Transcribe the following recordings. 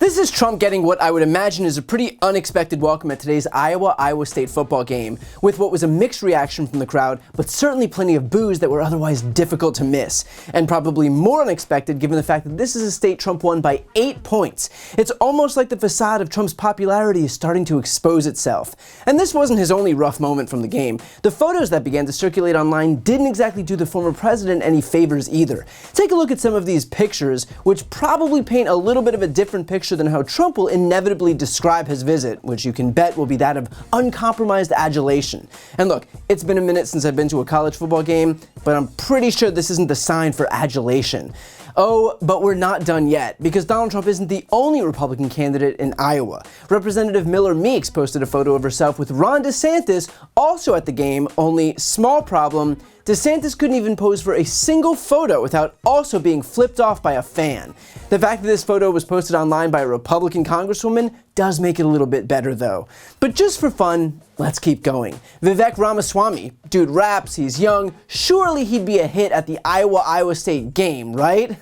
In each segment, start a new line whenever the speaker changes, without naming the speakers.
This is Trump getting what I would imagine is a pretty unexpected welcome at today's Iowa State football game, with what was a mixed reaction from the crowd, but certainly plenty of boos that were otherwise difficult to miss. And probably more unexpected given the fact that this is a state Trump won by 8 points. It's almost like the facade of Trump's popularity is starting to expose itself. And this wasn't his only rough moment from the game. The photos that began to circulate online didn't exactly do the former president any favors either. Take a look at some of these pictures, which probably paint a little bit of a different picture than how Trump will inevitably describe his visit, which you can bet will be that of uncompromised adulation. And look, it's been a minute since I've been to a college football game, but I'm pretty sure this isn't the sign for adulation. Oh, but we're not done yet, because Donald Trump isn't the only Republican candidate in Iowa. Representative Miller Meeks posted a photo of herself with Ron DeSantis also at the game, only small problem, DeSantis couldn't even pose for a single photo without also being flipped off by a fan. The fact that this photo was posted online by a Republican congresswoman does make it a little bit better though. But just for fun, let's keep going. Vivek Ramaswamy, dude raps, he's young, surely he'd be a hit at the Iowa State game, right?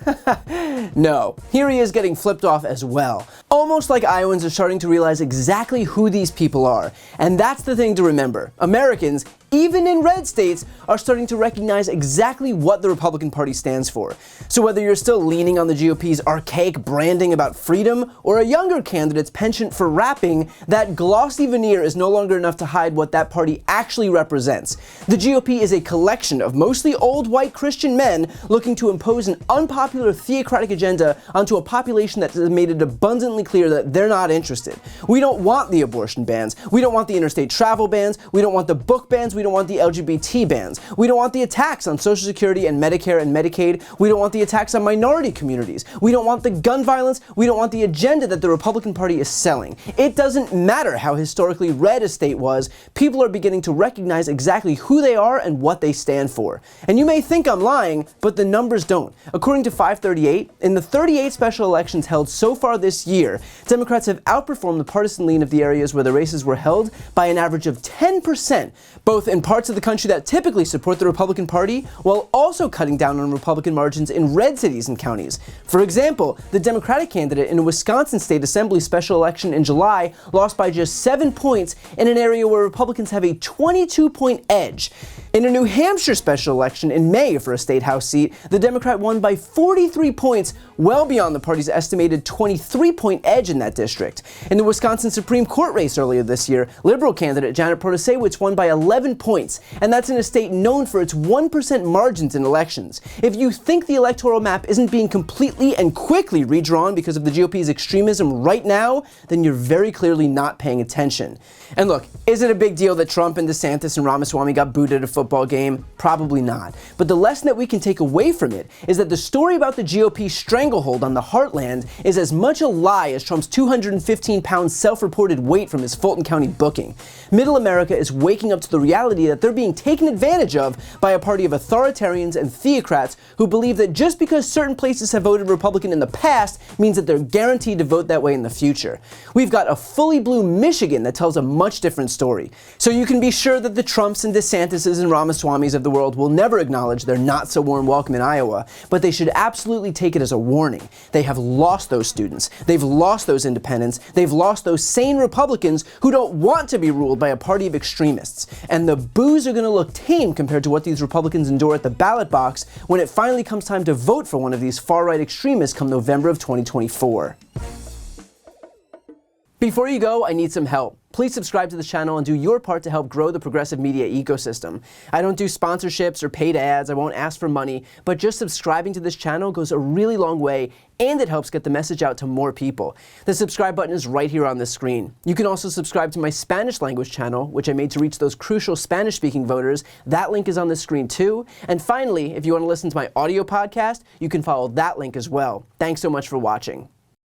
No, here he is getting flipped off as well. Almost like Iowans are starting to realize exactly who these people are. And that's the thing to remember. Americans, even in red states, are starting to recognize exactly what the Republican Party stands for. So whether you're still leaning on the GOP's archaic branding about freedom, or a younger candidate's penchant for rapping, that glossy veneer is no longer enough to hide what that party actually represents. The GOP is a collection of mostly old white Christian men looking to impose an unpopular theocratic agenda onto a population that has made it abundantly clear that they're not interested. We don't want the abortion bans, we don't want the interstate travel bans, we don't want the book bans, we don't want the LGBT bans, we don't want the attacks on Social Security and Medicare and Medicaid, we don't want the attacks on minority communities, we don't want the gun violence, we don't want the agenda that the Republican Party is selling. It doesn't matter how historically red a state was, people are beginning to recognize exactly who they are and what they stand for. And you may think I'm lying, but the numbers don't. According to 538, in the 38 special elections held so far this year, Democrats have outperformed the partisan lean of the areas where the races were held by an average of 10%, both in parts of the country that typically support the Republican Party, while also cutting down on Republican margins in red cities and counties. For example, the Democratic candidate in a Wisconsin State Assembly special election in July lost by just 7 points in an area where Republicans have a 22-point edge. In a New Hampshire special election in May for a state house seat, the Democrat won by 43 points, well beyond the party's estimated 23-point edge in that district. In the Wisconsin Supreme Court race earlier this year, Liberal candidate Janet Protasiewicz won by 11 points, and that's in a state known for its 1% margins in elections. If you think the electoral map isn't being completely and quickly redrawn because of the GOP's extremism right now, then you're very clearly not paying attention. And look, is it a big deal that Trump and DeSantis and Ramaswamy got booed at a football game? Probably not. But the lesson that we can take away from it is that the story about the GOP's stranglehold on the heartland is as much a lie as Trump's 215-pound self-reported weight from his Fulton County booking. Middle America is waking up to the reality that they're being taken advantage of by a party of authoritarians and theocrats who believe that just because certain places have voted Republican in the past means that they're guaranteed to vote that way in the future. We've got a fully blue Michigan that tells a much different story. So you can be sure that the Trumps and DeSantises and Ramaswamys of the world will never acknowledge their not so warm welcome in Iowa, but they should absolutely take it as a warning. They have lost those students. They've lost those independents. They've lost those sane Republicans who don't want to be ruled by a party of extremists. And the boos are going to look tame compared to what these Republicans endure at the ballot box when it finally comes time to vote for one of these far-right extremists come November of 2024. Before you go, I need some help. Please subscribe to this channel and do your part to help grow the progressive media ecosystem. I don't do sponsorships or paid ads, I won't ask for money, but just subscribing to this channel goes a really long way, and it helps get the message out to more people. The subscribe button is right here on the screen. You can also subscribe to my Spanish language channel, which I made to reach those crucial Spanish-speaking voters. That link is on the screen too. And finally, if you want to listen to my audio podcast, you can follow that link as well. Thanks so much for watching.